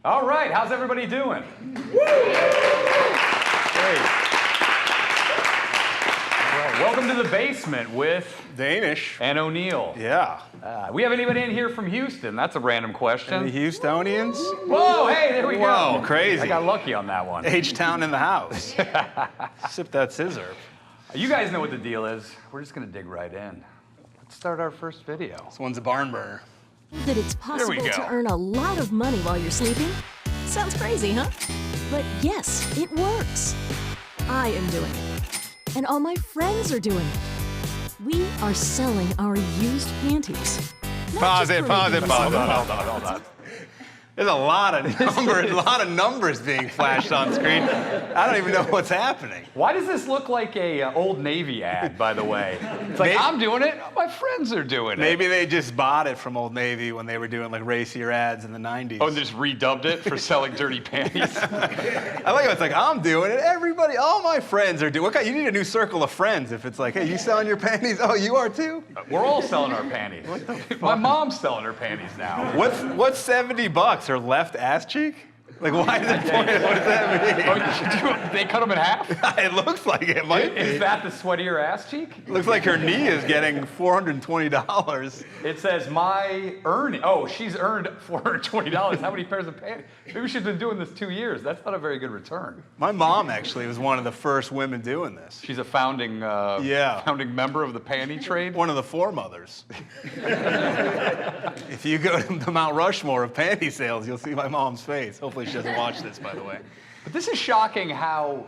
All right, how's everybody doing? Great. Well, welcome to the basement with Danish and O'Neill. Yeah. We have anybody in here from Houston? That's a random question. Any Houstonians? Whoa, hey, there we go. Whoa, crazy. I got lucky on that one. H-Town in the house. Sip that scissor. You guys know what the deal is. We're just gonna dig right in. Let's start our first video. This one's a barn burner. That it's possible go. to earn a lot of money while you're sleeping? Sounds crazy, huh? But yes, it works. I am doing it. And all my friends are doing it. We are selling our used panties. Pause it. Hold on. There's a lot of numbers being flashed on screen. I don't even know what's happening. Why does this look like a Old Navy ad, by the way? It's like, I'm doing it, my friends are doing it. Maybe they just bought it from Old Navy when they were doing like racier ads in the 90s. Oh, and they just redubbed it for selling dirty panties? I like how it's like, I'm doing it, everybody, all my friends are doing it. You need a new circle of friends if it's like, hey, you selling your panties? Oh, you are too? We're all selling our panties. My mom's selling her panties now. What's $70? Her left ass cheek? Like, why is it pointed? What does that mean? Oh, they cut them in half? It looks like it might be. Is that the sweatier ass cheek? Looks like her knee is getting $420. It says my earning. Oh, she's earned $420. How many pairs of panties? Maybe she's been doing this 2 years. That's not a very good return. My mom actually was one of the first women doing this. She's a founding member of the panty trade. One of the foremothers. If you go to the Mount Rushmore of panty sales, you'll see my mom's face. Hopefully she doesn't watch this, by the way. But this is shocking how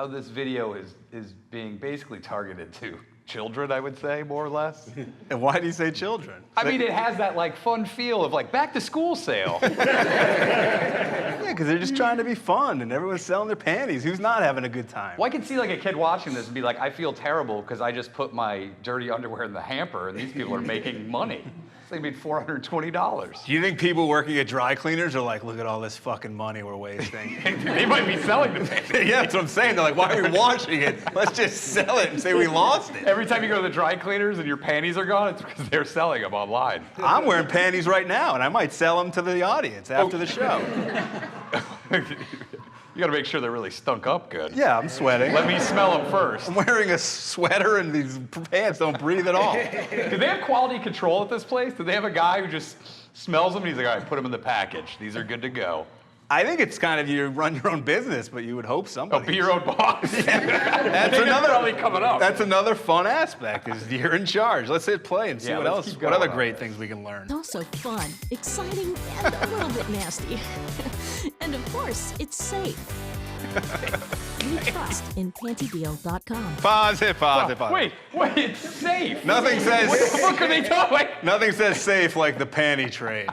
this video is being basically targeted to children, I would say, more or less. And why do you say children? I mean, it has that like fun feel of like back to school sale. Yeah, because they're just trying to be fun and everyone's selling their panties. Who's not having a good time? Well, I could see like a kid watching this and be like, I feel terrible because I just put my dirty underwear in the hamper and these people are making money. They made $420. Do you think people working at dry cleaners are like, look at all this fucking money we're wasting? They might be selling the panties. Yeah, that's what I'm saying. They're like, why are we washing it? Let's just sell it and say we lost it. Every time you go to the dry cleaners and your panties are gone, it's because they're selling them online. I'm wearing panties right now, and I might sell them to the audience after the show. You gotta make sure they're really stunk up good. Yeah, I'm sweating. Let me smell them first. I'm wearing a sweater and these pants don't breathe at all. Do they have quality control at this place? Do they have a guy who just smells them and he's like, all right, put them in the package. These are good to go. I think it's kind of you run your own business, but you would hope somebody. Oh, be your own boss. Yeah. That's probably coming up. That's another fun aspect is you're in charge. Let's hit play and see what else, what other great things we can learn. It's also fun, exciting, and a little bit nasty. And of course, it's safe. We trust in pantydeal.com. Pause it. Wait, it's safe. Nothing says. What the fuck are they doing? Nothing says safe like the panty trade.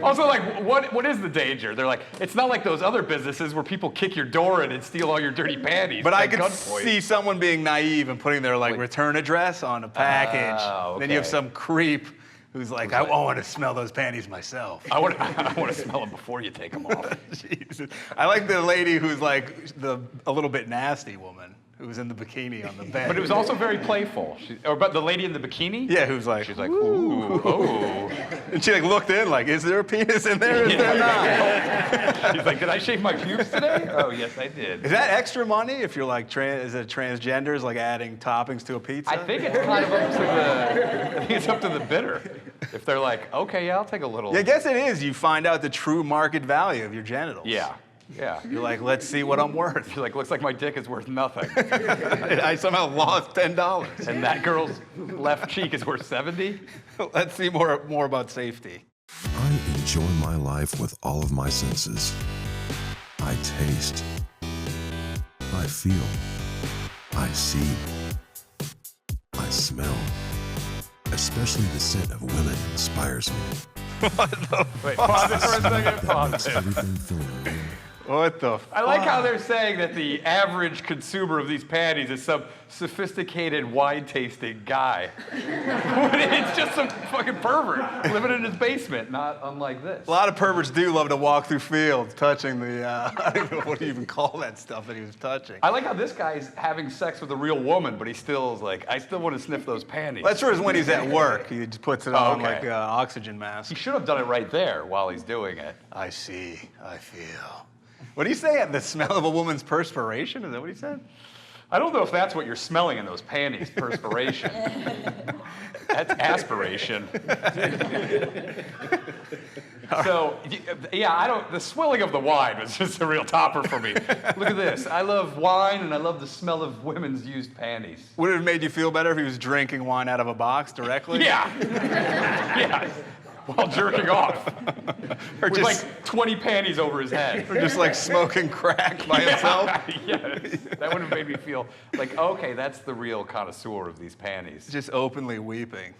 Also, like, what is the danger? They're like, it's not like those other businesses where people kick your door in and steal all your dirty panties. But I could see someone being naive and putting their like return address on a package. Okay. Then you have some creep who's like, I want to smell those panties myself. I want to smell them before you take them off. Jesus. I like the lady who's like a little bit nasty woman who was in the bikini on the bed. But it was also very playful. But the lady in the bikini? Yeah, who's like, she's like, ooh, oh. And she like looked in like, is there a penis in there? Is there not? She's like, did I shave my pubes today? Oh, yes, I did. Is that extra money if you're like, is it transgenders like adding toppings to a pizza? I think it's kind of up to the bidder. If they're like, okay, yeah, I'll take a little. Yeah, I guess it is. You find out the true market value of your genitals. Yeah. You're like, let's see what I'm worth. You're like, looks like my dick is worth nothing. I somehow lost $10. And that girl's left cheek is worth 70? Let's see more about safety. I enjoy my life with all of my senses. I taste. I feel. I see. I smell. Especially the scent of women inspires me. What the Wait, pause it for a second. Pause Makes it. everything feel real. What the I like how they're saying that the average consumer of these panties is some sophisticated wine-tasting guy. It's just some fucking pervert living in his basement, not unlike this. A lot of perverts do love to walk through fields touching the, I don't know what do you even call that stuff that he was touching. I like how this guy's having sex with a real woman, but he still is like, I still want to sniff those panties. That's for when he's at work. He just puts it on okay. like an oxygen mask. He should have done it right there while he's doing it. I see. I feel. What do you say? The smell of a woman's perspiration? Is that what he said? I don't know if that's what you're smelling in those panties, perspiration. That's aspiration. So, yeah, the swilling of the wine was just a real topper for me. Look at this. I love wine and I love the smell of women's used panties. Would it have made you feel better if he was drinking wine out of a box directly? Yeah. Yeah. While jerking off. Or With just, like 20 panties over his head. or just like smoking crack by himself? Yes. That would have made me feel like, okay, that's the real connoisseur of these panties. Just openly weeping,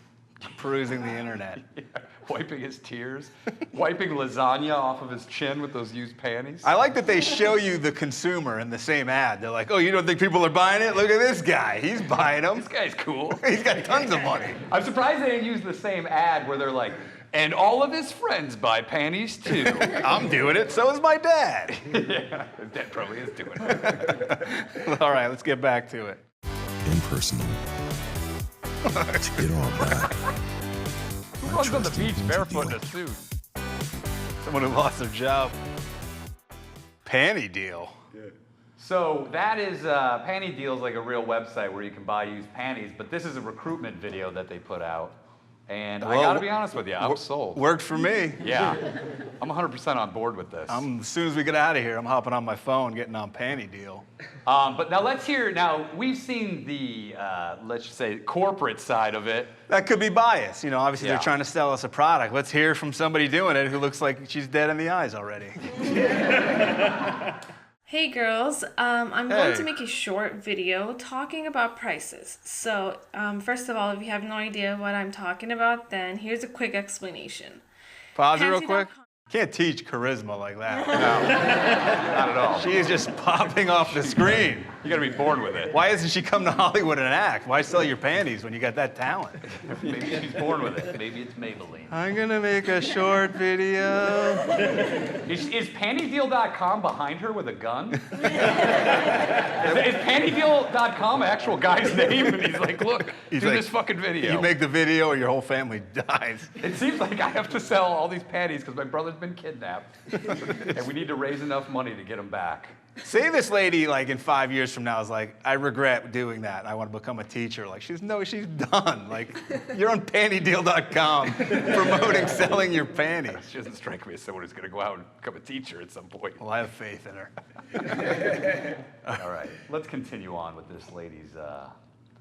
perusing the internet. Yeah. Wiping his tears, wiping lasagna off of his chin with those used panties. I like that they show you the consumer in the same ad. They're like, oh, you don't think people are buying it? Look at this guy. He's buying them. This guy's cool. He's got tons of money. I'm surprised they didn't use the same ad where they're like, and all of his friends buy panties too. I'm doing it, so is my dad. Yeah, his dad probably is doing it. All right, let's get back to it. Impersonal. To get all that, Who runs on the beach barefoot in a suit? Someone who lost their job. Panty deal. So that is, Panty Deal's like a real website where you can buy used panties, but this is a recruitment video that they put out. And I gotta be honest with you, I'm sold. Worked for me. Yeah, I'm 100% on board with this. As soon as we get out of here, I'm hopping on my phone, getting on Panty Deal. But now let's hear, we've seen the, let's just say, corporate side of it. That could be bias. You know, obviously Yeah. they're trying to sell us a product. Let's hear from somebody doing it who looks like she's dead in the eyes already. Hey girls, I'm going Hey. to make a short video talking about prices. So, first of all, if you have no idea what I'm talking about, then here's a quick explanation. Pause it real Panty.com. quick. Can't teach charisma like that. No, not at all. She is just popping off the screen. You gotta be born with it. Why isn't she come to Hollywood and act? Why sell your panties when you got that talent? Maybe she's born with it. Maybe it's Maybelline. I'm gonna make a short video. Is pantydeal.com behind her with a gun? Is pantydeal.com an actual guy's name? And he's like, look, He's do like, this fucking video. You make the video or your whole family dies. It seems like I have to sell all these panties because my brother's been kidnapped. And we need to raise enough money to get him back. Say this lady, like, in 5 years from now is like, I regret doing that. I want to become a teacher. Like, she's done. Like, you're on pantydeal.com promoting selling your panties. She doesn't strike me as someone who's going to go out and become a teacher at some point. Well, I have faith in her. All right, let's continue on with this lady's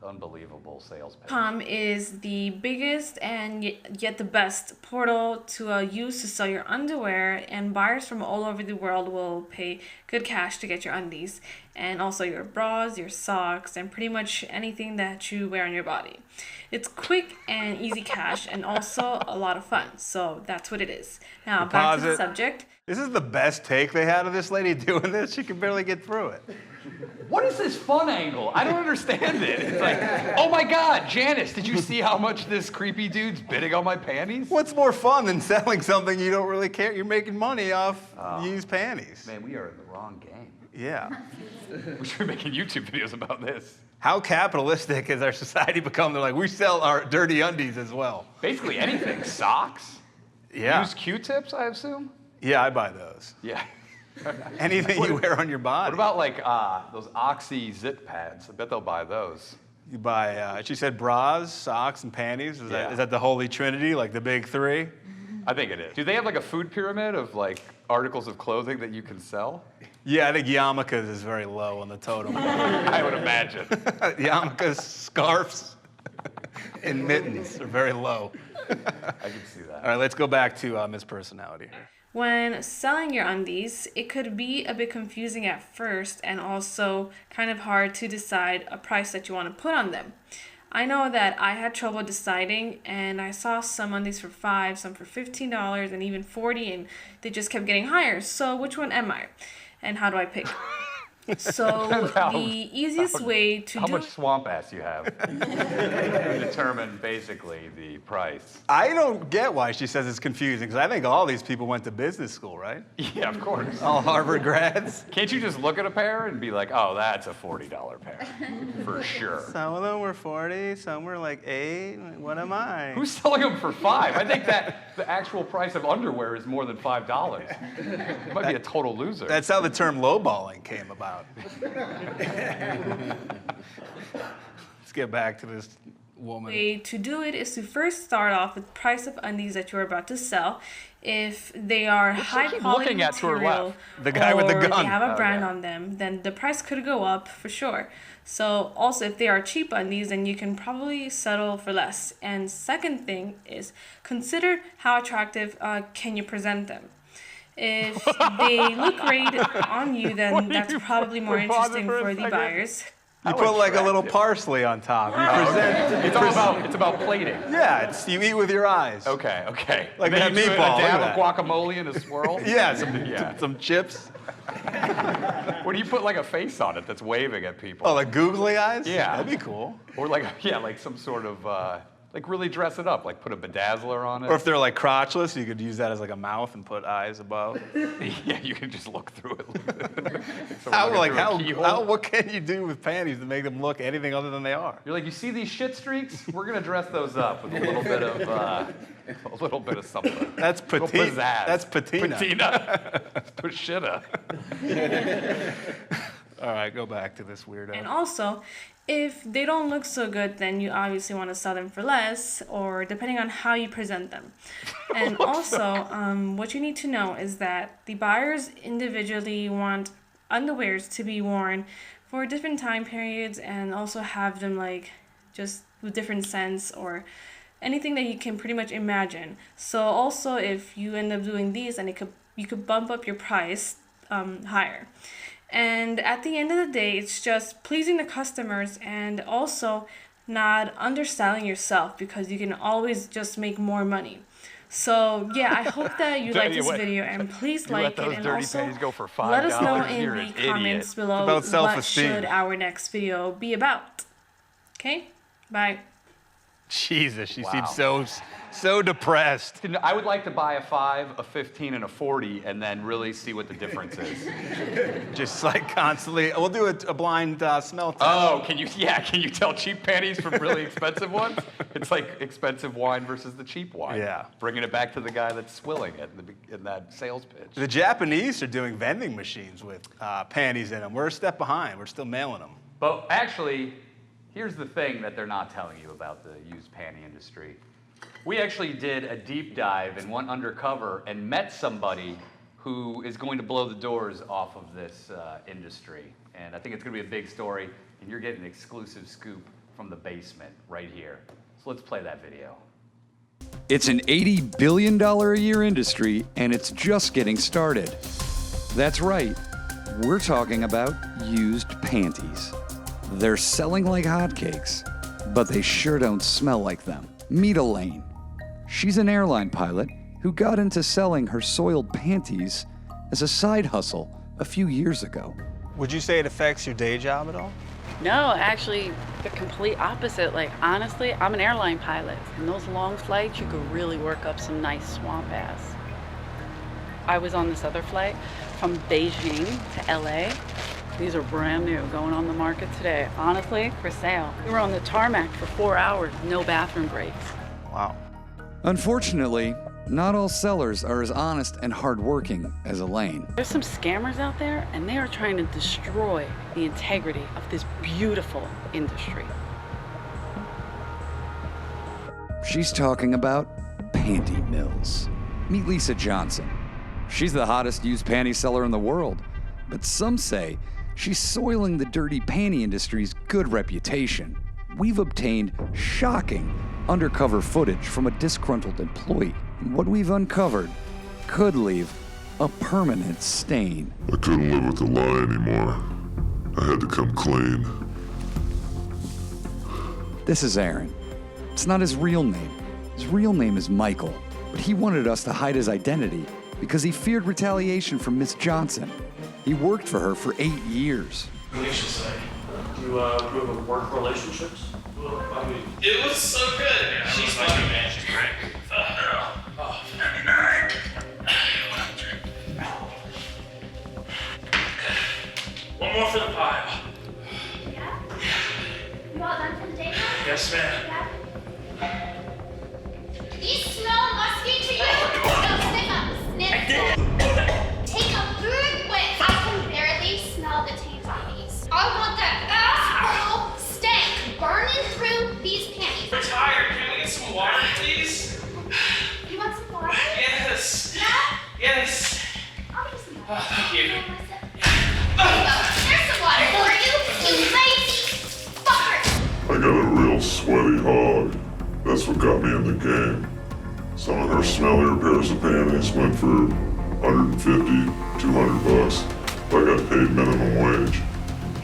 unbelievable sales page. .com is the biggest and yet the best portal to use to sell your underwear, and buyers from all over the world will pay good cash to get your undies and also your bras, your socks, and pretty much anything that you wear on your body. It's quick and easy cash and also a lot of fun, so that's what it is. Now back to the subject. This is the best take they had of this lady doing this. She can barely get through it. What is this fun angle? I don't understand it. It's like, oh my God, Janice, did you see how much this creepy dude's bidding on my panties? What's more fun than selling something you don't really care? You're making money off used panties. Man, we are in the wrong game. Yeah. We should be making YouTube videos about this. How capitalistic has our society become? They're like, we sell our dirty undies as well. Basically anything. Socks? Yeah. Used Q-tips, I assume? Yeah, I buy those. Yeah. Anything you wear on your body. What about like those Oxy zip pads? I bet they'll buy those. You buy, she said bras, socks, and panties. Is Yeah. that the holy trinity, like the big three? I think it is. Do they have like a food pyramid of like articles of clothing that you can sell? Yeah, I think yarmulkes is very low on the totem. I would imagine. Yarmulkes, scarves, and mittens are very low. I can see that. All right, let's go back to Miss Personality here. When selling your undies, it could be a bit confusing at first and also kind of hard to decide a price that you want to put on them. I know that I had trouble deciding, and I saw some undies for $5, some for $15, and even $40, and they just kept getting higher. So which one am I? And how do I pick? So the easiest way to How do much swamp ass you have to determine basically the price. I don't get why she says it's confusing, because I think all these people went to business school, right? Yeah, of course. All Harvard grads. Can't you just look at a pair and be like, oh, that's a $40 pair, for sure. Some of them were 40, some were like 8. What am I? Who's selling them for $5? I think that the actual price of underwear is more than $5. You might be a total loser. That's how the term lowballing came about. Let's get back to this woman. way to do it is to first start off with the price of undies that you're about to sell. If they are high keep quality looking at to her material left? The guy with the or gun. they have a Oh, brand yeah. on them, then the price could go up for sure. So also if they are cheap undies, then you can probably settle for less. And second thing is consider how attractive can you present them. If they look great on you, then that's probably more pause it interesting for a for the second? buyers. You put like a little parsley on top. You present. It's about plating. Yeah, you eat with your eyes. Okay. Like And then that you do meatball, A dab look of at guacamole in a swirl. Yeah, some chips. What do you put like a face on it that's waving at people? Oh, like googly eyes? Yeah. That'd be cool. Or like some sort of like really dress it up, like put a bedazzler on it. Or if they're like crotchless, you could use that as like a mouth and put eyes above. Yeah, you can just look through it. What can you do with panties to make them look anything other than they are? You're like, you see these shit streaks? We're gonna dress those up with a little bit of something. That's Little patina. pizzazz. That's patina. Patina. Pashita. All right, go back to this weirdo. And also, if they don't look so good, then you obviously want to sell them for less, or depending on how you present them. And also, what you need to know is that the buyers individually want underwears to be worn for different time periods, and also have them like just with different scents or anything that you can pretty much imagine. So also, if you end up doing these, and you could bump up your price higher. And at the end of the day, it's just pleasing the customers and also not underselling yourself, because you can always just make more money. So yeah, I hope that you like this video, and please like it, and also let us know in the comments below about what self-esteem. should our next video be about. Okay, bye. Jesus, she Wow. seems so depressed. I would like to buy a 5, a 15, and a 40, and then really see what the difference is. Just like constantly. We'll do a blind smell test. Oh, can you tell cheap panties from really expensive ones? It's like expensive wine versus the cheap wine. Yeah. Bringing it back to the guy that's swilling it in that sales pitch. The Japanese are doing vending machines with panties in them. We're a step behind. We're still mailing them. But actually, here's the thing that they're not telling you about the used panty industry. We actually did a deep dive and went undercover and met somebody who is going to blow the doors off of this industry. And I think it's going to be a big story, and you're getting an exclusive scoop from the basement right here. So let's play that video. It's an $80 billion a year industry, and it's just getting started. That's right, we're talking about used panties. They're selling like hotcakes, but they sure don't smell like them. Meet Elaine. She's an airline pilot who got into selling her soiled panties as a side hustle a few years ago. Would you say it affects your day job at all? No, actually, the complete opposite. Like, honestly, I'm an airline pilot. And those long flights, you could really work up some nice swamp ass. I was on this other flight from Beijing to LA. These are brand new, going on the market today. Honestly, for sale. We were on the tarmac for 4 hours, no bathroom breaks. Wow. Unfortunately, not all sellers are as honest and hardworking as Elaine. There's some scammers out there, and they are trying to destroy the integrity of this beautiful industry. She's talking about panty mills. Meet Lisa Johnson. She's the hottest used panty seller in the world, but some say she's soiling the dirty panty industry's good reputation. We've obtained shocking undercover footage from a disgruntled employee. And what we've uncovered could leave a permanent stain. I couldn't live with the lie anymore. I had to come clean. This is Aaron. It's not his real name. His real name is Michael, but he wanted us to hide his identity because he feared retaliation from Miss Johnson. He worked for her for 8 years. What did she say? Do you approve of work relationships? Well, I mean, it was so good. Yeah, she's funny, man. She's great. Oh, 99. One more for the pile. Yeah? You all done for the day now? Yes, ma'am. Yeah? These smell musky to you? No, sniff up. Sniff. Take a good whiff. I can barely smell the taint on these. I want that asshole stank burning through these panties. We're tired. Can we get some water, please? You want some water? Yes. Yeah? Yes. I'll give you some water. Thank you. There you go. There's some water for you, you lazy fucker. I got a real sweaty hog. That's what got me in the game. Some of her smellier pairs of panties went for 150, 200 bucks. I got paid minimum wage.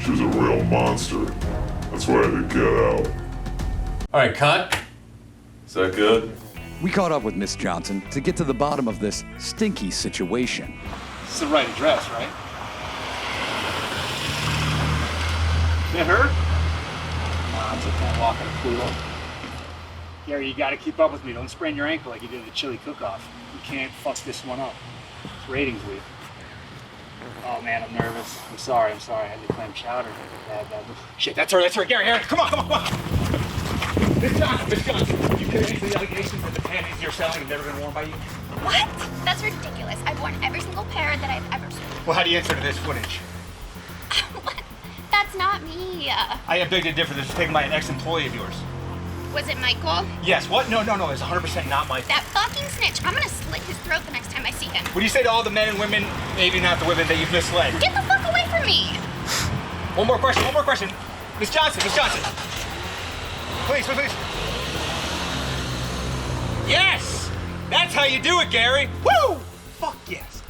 She was a real monster. That's why I had to get out. All right, cut. Is that good? We caught up with Miss Johnson to get to the bottom of this stinky situation. It's the right address, right? Is that her? Nah, it's a can't walk in a Pluto. Gary, you gotta keep up with me. Don't sprain your ankle like you did at the chili cook-off. You can't fuck this one up. It's ratings week. Oh man, I'm nervous. I'm sorry. I had to clam chowder. Bad. Shit, that's her. Gary, come on. Miss Johnson, you can answer the allegations that the panties you're selling have never been worn by you? What? That's ridiculous. I've worn every single pair that I've ever sold. Well, how do you answer to this footage? That's not me. I beg to differ. This was taken by an ex-employee of yours. Was it Michael? Yes, what? No, it's 100% not Michael. That fucking snitch. I'm gonna slit his throat the next time I see him. What do you say to all the men and women, maybe not the women, that you've misled? Get the fuck away from me! One more question. Miss Johnson. Please. Yes! That's how you do it, Gary. Woo! Fuck yes.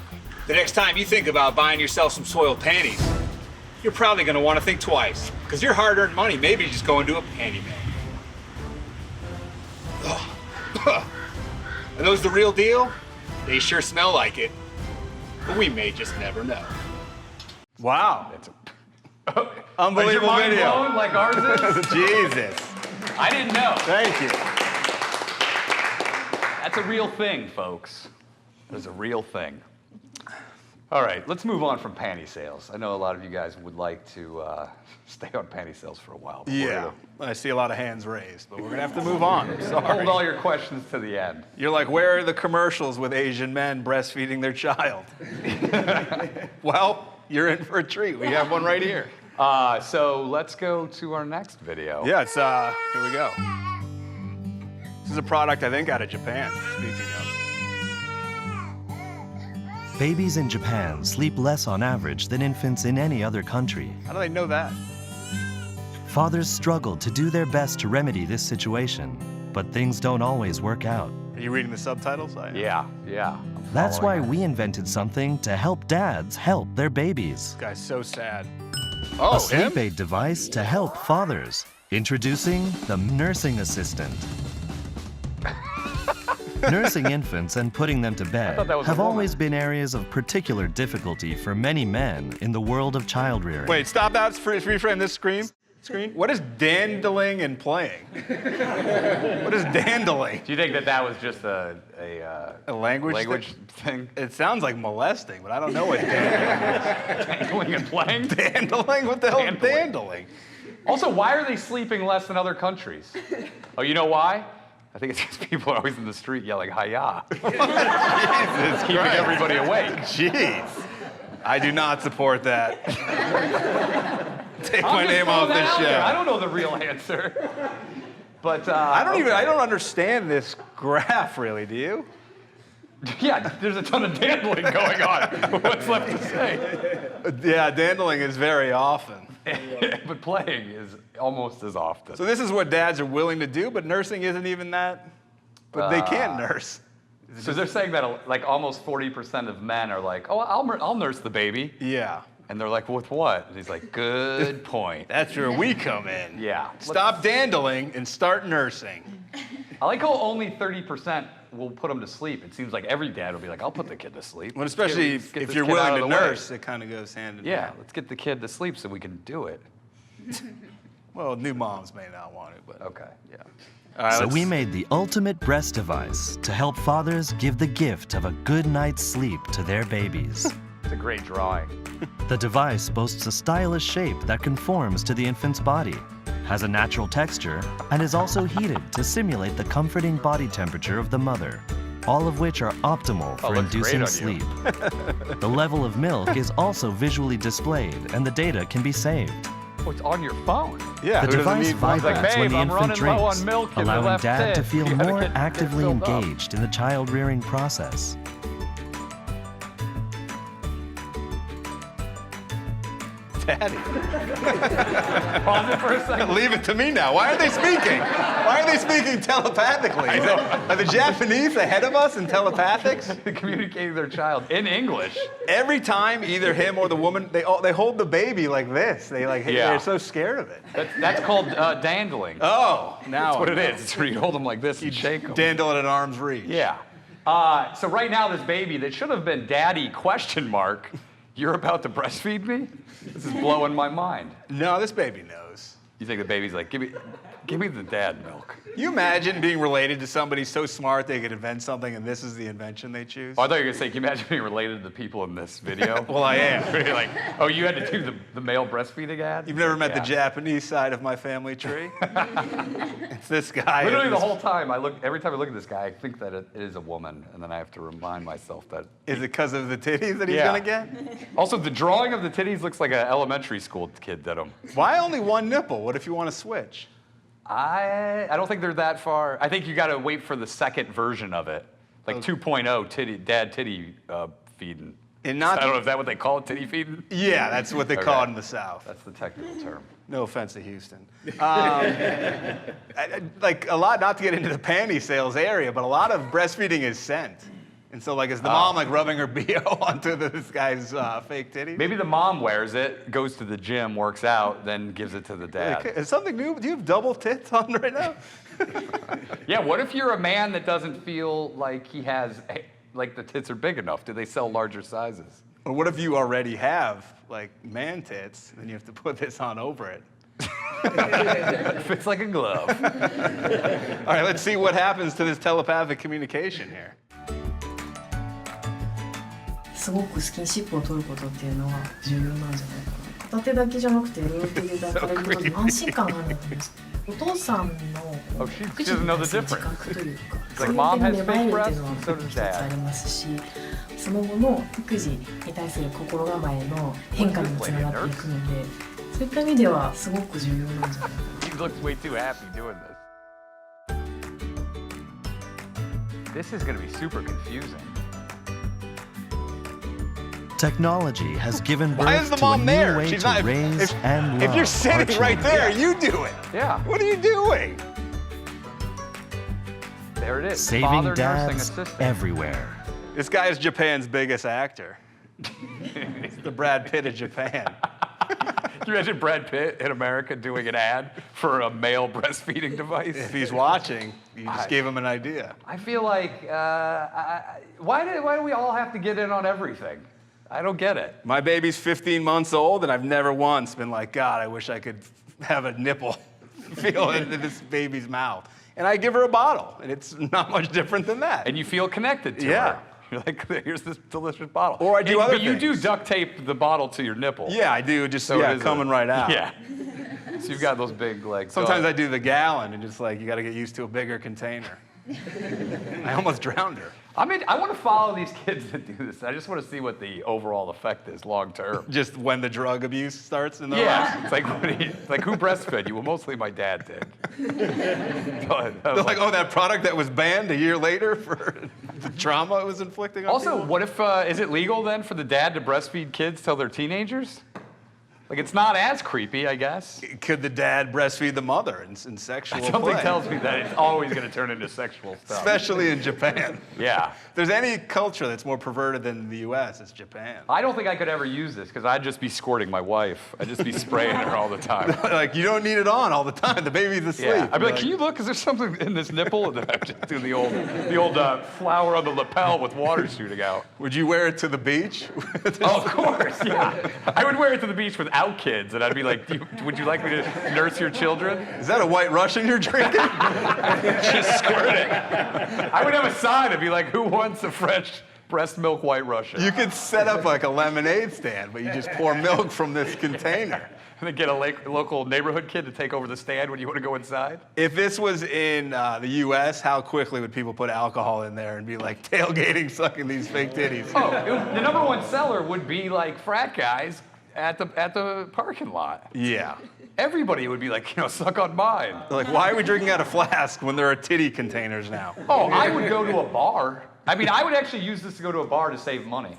The next time you think about buying yourself some soiled panties, you're probably gonna want to think twice, because your hard-earned money may be just going to a panty man. Are those the real deal? They sure smell like it. But we may just never know. Wow. Unbelievable Is your mind video. blown like ours is? Jesus. I didn't know. Thank you. That's a real thing, folks. There's a real thing. All right, let's move on from panty sales. I know a lot of you guys would like to stay on panty sales for a while. But Yeah. I see a lot of hands raised, but we're going to have to move on. I'm sorry. hold all your questions to the end. You're like, where are the commercials with Asian men breastfeeding their child? Well, you're in for a treat. We have one right here. So let's go to our next video. Yeah, it's, here we go. This is a product, I think, out of Japan, speaking of. Babies in Japan sleep less on average than infants in any other country. How do they know that? Fathers struggle to do their best to remedy this situation, but things don't always work out. Are you reading the subtitles? Yeah. That's why we invented something to help dads help their babies. This guy's so sad. A Oh, sleep him? aid device to help fathers. Introducing the Nursing Assistant. Nursing infants and putting them to bed thought that was a have woman. always been areas of particular difficulty for many men in the world of child rearing. Wait, stop that. Reframe this screen. What is dandling and playing? What is dandling? Do you think that was just a language thing? It sounds like molesting, but I don't know what dandling is. Dandling and playing? Dandling? What the hell is dandling? Also, why are they sleeping less than other countries? Oh, you know why? I think it's because people are always in the street yelling, "Hi-ya." Jesus Keeping Christ. everybody awake. Jeez. I do not support that. Take my name off this show. I don't know the real answer. But I don't understand this graph really, do you? Yeah, there's a ton of dandling going on. What's left to say? Yeah, dandling is very often. But playing is almost as often. So this is what dads are willing to do, but nursing isn't even that. But they can't nurse. So they're saying that like almost 40% of men are like, "Oh, I'll nurse the baby." Yeah. And they're like, "With what?" And he's like, "Good point." That's where we come in. Yeah. Stop dandling and start nursing. I like how only 30% will put them to sleep. It seems like every dad will be like, I'll put the kid to sleep. Well, especially if you're willing to nurse, it kind of goes hand in hand. Yeah, let's get the kid to sleep so we can do it. Well, new moms may not want it, but. Okay, yeah. All right, So we made the ultimate breast device to help fathers give the gift of a good night's sleep to their babies. It's a great drawing. The device boasts a stylish shape that conforms to the infant's body, has a natural texture, and is also heated to simulate the comforting body temperature of the mother, all of which are optimal for looks great inducing on sleep. The level of milk is also visually displayed, and the data can be saved. Oh, it's on your phone. Yeah, The who doesn't device need one? vibrates Like, when babe, the I'm infant running low on drinks, milk in the allowing left dad to tit. feel You gotta more get actively filled up. engaged in the child rearing process. Daddy. Pause it for a second. Leave it to me now. Why are they speaking? Why are they speaking telepathically? Are the Japanese ahead of us in telepathics? Communicating their child in English. Every time, either him or the woman, they hold the baby like this. They're so scared of it. That's called dandling. Oh, now That's what it is. It's where you hold them like this and shake them. Dandle at an arm's reach. Yeah. So right now, this baby that should have been daddy ? You're about to breastfeed me? This is blowing my mind. No, this baby knows. You think the baby's like, give me the dad milk. You imagine being related to somebody so smart they could invent something and this is the invention they choose? Oh, I thought you were gonna say, can you imagine being related to the people in this video? Well, I am. You're like, oh, you had to do the male breastfeeding ad? You've never met the Japanese side of my family tree? It's this guy. Literally the whole time, every time I look at this guy, I think that it is a woman, and then I have to remind myself that. Is it because of the titties that he's gonna get? Also, the drawing of the titties looks like an elementary school kid did them. Why only one nipple? What if you want to switch? I don't think they're that far. I think you got to wait for the second version of it, like 2.0 dad titty feeding. And not I don't know, is that what they call it, titty feeding? Yeah, that's what they call it in the South. That's the technical term. No offense to Houston. Like a lot, not to get into the panty sales area, but a lot of breastfeeding is scent. And so, like, is the mom like rubbing her BO onto this guy's fake titties? Maybe the mom wears it, goes to the gym, works out, then gives it to the dad. Is something new? Do you have double tits on right now? Yeah, what if you're a man that doesn't feel like he has, like the tits are big enough? Do they sell larger sizes? Or what if you already have, like, man tits, and you have to put this on over it? It fits like a glove. All right, let's see what happens to this telepathic communication here. すごくスキンシップを取ることっていうのは重要なんじゃないかな。片手だけじゃなくて両手で抱かれることに安心感があるんだと思うんです。お父さんの育児に対する自覚というか、そういう点で芽生えるっていうのは一つありますし、その後の育児に対する心構えの変化にもつながっていくので、そういった意味ではすごく重要なんじゃないかな。He looks way too happy doing this. This is going to be super confusing. Technology has given Why is birth the to a mom new there? way She's to not. raise and love If you're our sitting right there, children. you do it. Yeah. What are you doing? There it is. Saving Father nursing dads assistant. everywhere. This guy is Japan's biggest actor. He's the Brad Pitt of Japan. Can you imagine Brad Pitt in America doing an ad for a male breastfeeding device? If he's watching, you just gave him an idea. I feel like, why do we all have to get in on everything? I don't get it. My baby's 15 months old, and I've never once been like, God, I wish I could have a nipple feel into this baby's mouth. And I give her a bottle, and it's not much different than that. And you feel connected to her. You're like, here's this delicious bottle. Or I do other But you do things. duct tape the bottle to your nipple. Yeah, I do. Just So it is coming right out. Yeah. So you've got those big legs. Sometimes I do the gallon, and just like, you got to get used to a bigger container. I almost drowned her. I mean, I want to follow these kids that do this. I just want to see what the overall effect is long term. Just when the drug abuse starts in the Yeah, it's like who breastfed you? Well, mostly my dad did. They're like, oh, that product that was banned a year later for the trauma it was inflicting on Also, people? what if, is it legal then for the dad to breastfeed kids till they're teenagers? Like, it's not as creepy, I guess. Could the dad breastfeed the mother in sexual play? Something tells me that it's always going to turn into sexual stuff. Especially in Japan. Yeah. If there's any culture that's more perverted than the U.S., it's Japan. I don't think I could ever use this because I'd just be squirting my wife. I'd just be spraying her all the time. Like, you don't need it on all the time. The baby's asleep. Yeah. I'd be like, can you look? Is there something in this nipple? And then I'd just do the old flower on the lapel with water shooting out. Would you wear it to the beach? Oh, of course, yeah. I would wear it to the beach without kids, and I'd be like, would you like me to nurse your children? Is that a White Russian you're drinking? Just squirt it. I would have a sign. It'd be like, who wants a fresh breast milk White Russian? You could set up like a lemonade stand, but you just pour milk from this container. And then get a local neighborhood kid to take over the stand when you want to go inside? If this was in the U.S., how quickly would people put alcohol in there and be like tailgating, sucking these fake titties? Oh, the number one seller would be like frat guys at the parking lot. Yeah. Everybody would be like, suck on mine. They're like, why are we drinking out of flask when there are titty containers now? Oh, I would go to a bar. I mean, I would actually use this to go to a bar to save money.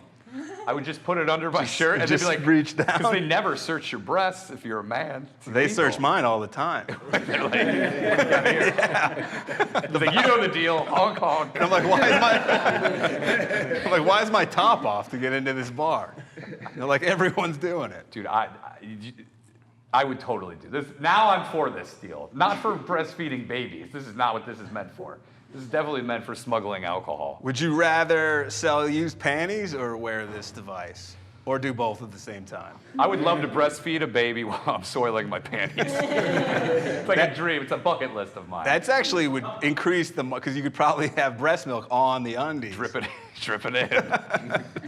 I would just put it under my shirt and just they'd be like, reach down. Because they never search your breasts if you're a man. They search mine all the time. They're like, They're like, you know the deal, honk honk. And I'm like, why is my top off to get into this bar? They're like, everyone's doing it. Dude, I would totally do this. Now I'm for this deal. Not for breastfeeding babies. This is not what this is meant for. This is definitely meant for smuggling alcohol. Would you rather sell used panties or wear this device? Or do both at the same time? I would love to breastfeed a baby while I'm soiling my panties. It's like a dream. It's a bucket list of mine. That's actually would increase because you could probably have breast milk on the undies. Dripping in.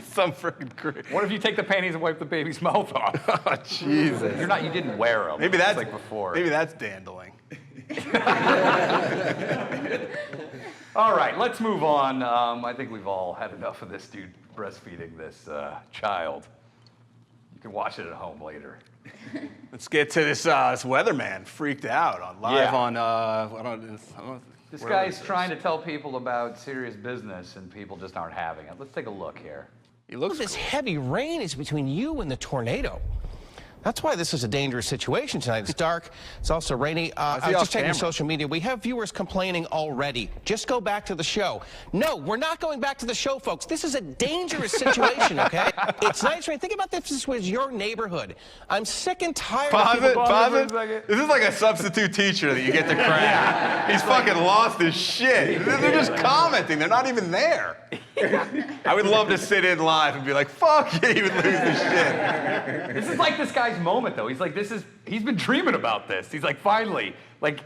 Some freaking crazy. What if you take the panties and wipe the baby's mouth off? Oh, Jesus. You didn't wear them. Maybe that's like before. Maybe that's dandling. All right, let's move on. I think we've all had enough of this dude breastfeeding this child. You can watch it at home later. Let's get to this weatherman freaked out on live on. This guy's trying to tell people about serious business, and people just aren't having it. Let's take a look here. He looks. This heavy rain is between you and the tornado. That's why this is a dangerous situation tonight. It's dark. It's also rainy. I was just checking social media. We have viewers complaining already. Just go back to the show. No, we're not going back to the show, folks. This is a dangerous situation, okay? It's nice rain. Think about if this was your neighborhood. I'm sick and tired of people... Pause it. This is like a substitute teacher that you get to cram. He's fucking lost his shit. They're just commenting. They're not even there. I would love to sit in live and be like, fuck yeah, you would lose his shit. This is like this guy's moment, though. He's like, he's been dreaming about this. He's like, finally,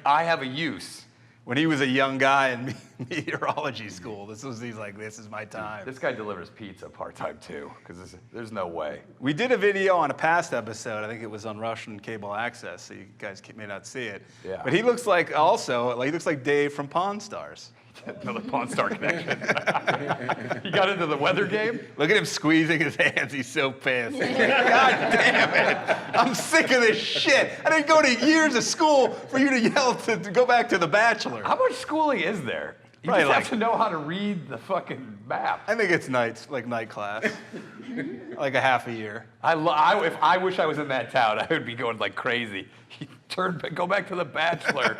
I have a use. When he was a young guy in meteorology school, he's like, this is my time. This guy delivers pizza part-time, too, because there's no way. We did a video on a past episode. I think it was on Russian cable access, so you guys may not see it. Yeah. But he looks like Dave from Pawn Stars. Another Pawn Star connection. He got into the weather game? Look at him squeezing his hands. He's so pissed. God damn it. I'm sick of this shit. I didn't go to years of school for you to yell to go back to The Bachelor. How much schooling is there? You Probably just have to know how to read the fucking map. I think it's night class. Like a half a year. If I wish I was in that town, I would be going like crazy. Go back to The Bachelor.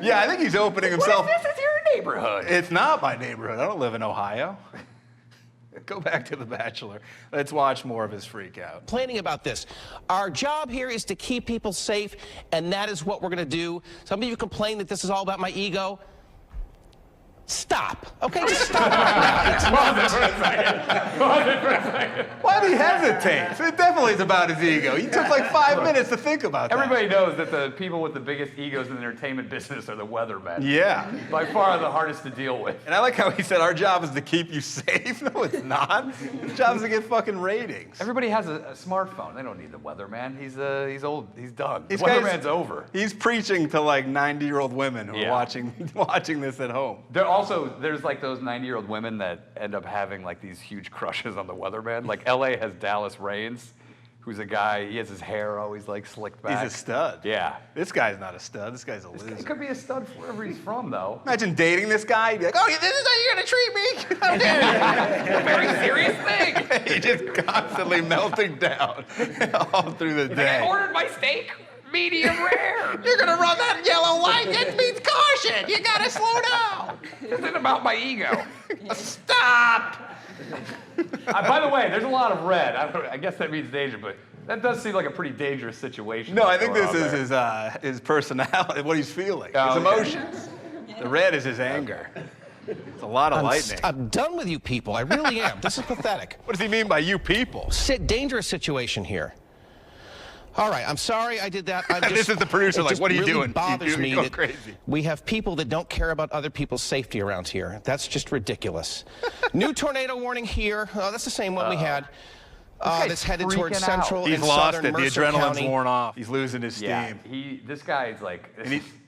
Yeah, I think he's opening himself. What if this is your neighborhood? It's not my neighborhood. I don't live in Ohio. Go back to The Bachelor. Let's watch more of his freak out. Planning about this. Our job here is to keep people safe, and that is what we're going to do. Some of you complain that this is all about my ego. Stop. Okay, just stop. Pause it for a second. Why did he hesitate? It definitely is about his ego. He took like 5 minutes to think about that. Everybody knows that the people with the biggest egos in the entertainment business are the weathermen. Yeah. By far the hardest to deal with. And I like how he said our job is to keep you safe. No, it's not. His job is to get fucking ratings. Everybody has a smartphone. They don't need the weatherman. He's old. He's done. The These weatherman's over. He's preaching to like 90-year-old women who are watching this at home. There's like those 90-year-old women that end up having like these huge crushes on the weatherman. Like LA has Dallas Raines, who's a guy, he has his hair always like slicked back. He's a stud. Yeah. This guy's not a stud. This guy's a loser. He could be a stud wherever he's from, though. Imagine dating this guy. You'd be like, oh, this is how you're going to treat me? It's a very serious thing. He's just constantly melting down all through the day. I ordered my steak medium rare. You're gonna run that yellow light. That means caution. You gotta slow down. This isn't about my ego. Stop. By the way, there's a lot of red. I guess that means danger, but that does seem like a pretty dangerous situation. No, I think this is his personality, what he's feeling, his emotions. The red is his anger. It's a lot of lightning. I'm done with you people. I really am. This is pathetic. What does he mean by you people? Dangerous situation here. All right, I'm sorry I did that. This is the producer, like, what are you really doing? Bothers me going that crazy. We have people that don't care about other people's safety around here. That's just ridiculous. New tornado warning here. Oh, that's the same one we had. That's headed towards central and southern Mercer The adrenaline's County. worn off. He's losing his steam. Yeah, this guy's like...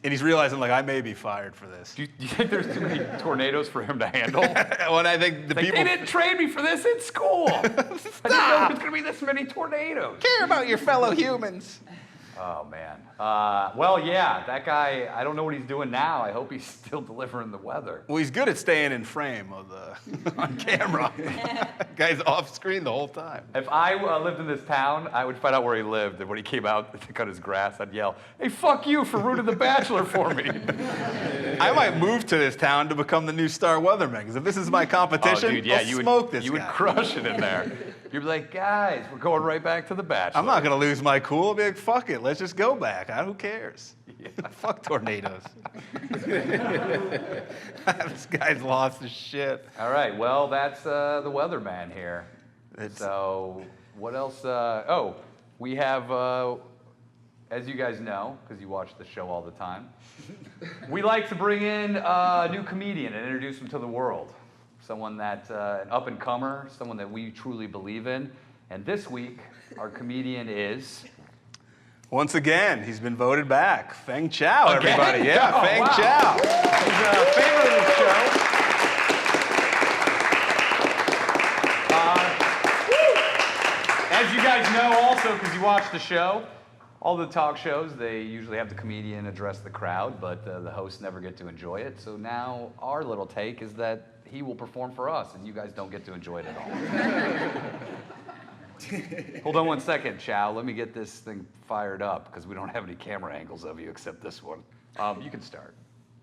And he's realizing, like, I may be fired for this. Do you think there's too many tornadoes for him to handle? Well, I think the people... They didn't train me for this in school. I didn't know there was going to be this many tornadoes. Care about your fellow humans. Oh, man. Well, yeah, that guy, I don't know what he's doing now. I hope he's still delivering the weather. Well, he's good at staying in frame on camera. Guy's off screen the whole time. If I lived in this town, I would find out where he lived. And when he came out to cut his grass, I'd yell, hey, fuck you for ruining The Bachelor for me. I might move to this town to become the new star weatherman, because if this is my competition, dude, yeah, I'll smoke this You guy. would crush it in there. You'd be like, guys, we're going right back to The Bachelor. I'm not going to lose my cool. I'll be like, fuck it, let's just go back. Who cares? Yeah. Fuck tornadoes. This guy's lost his shit. All right, well, that's the weatherman here. So what else? We have, as you guys know, because you watch the show all the time, we like to bring in a new comedian and introduce him to the world. Someone that, an up-and-comer, someone that we truly believe in. And this week, our comedian is... Once again, he's been voted back. Feng Chao, Again? everybody. Yeah, Oh, Feng wow. Chao. He's a favorite of the show. As you guys know also, because you watch the show, all the talk shows, they usually have the comedian address the crowd, but the hosts never get to enjoy it. So now our little take is that he will perform for us, and you guys don't get to enjoy it at all. Hold on 1 second, Chow. Let me get this thing fired up, because we don't have any camera angles of you except this one. You can start.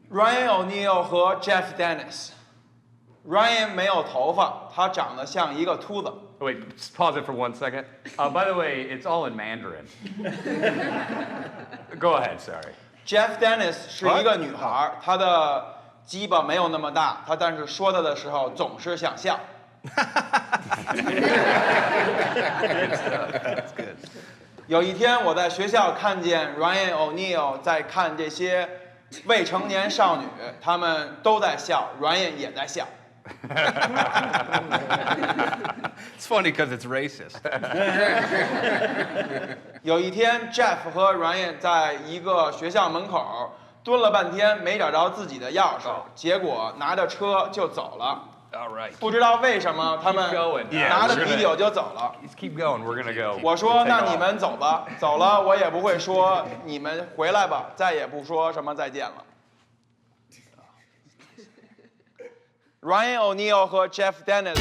Ryan O'Neill 和 Jeff Dennis。Ryan 没有头发，他长得像一个秃子。 Wait, just pause it for 1 second. By the way, it's all in Mandarin. Go ahead, sorry. Jeff Dennis 是一个女孩，她的鸡巴没有那么大，她但是说她的时候总是想笑。有一天我在学校看见 Ryan O'Neill 在看这些未成年少女，她们都在笑 ，Ryan 也在笑。It's funny because it's racist. 有一天 ，Jeff 和 Ryan 在一个学校门口蹲了半天，没找着自己的钥匙，结果拿着车就走了。All right. 不知道为什么他们拿着啤酒就走了。Let's keep going. We're gonna go. 我说：“那你们走吧，走了我也不会说你们回来吧，再也不说什么再见了。” Ryan O'Neill 和 Jeff Dennis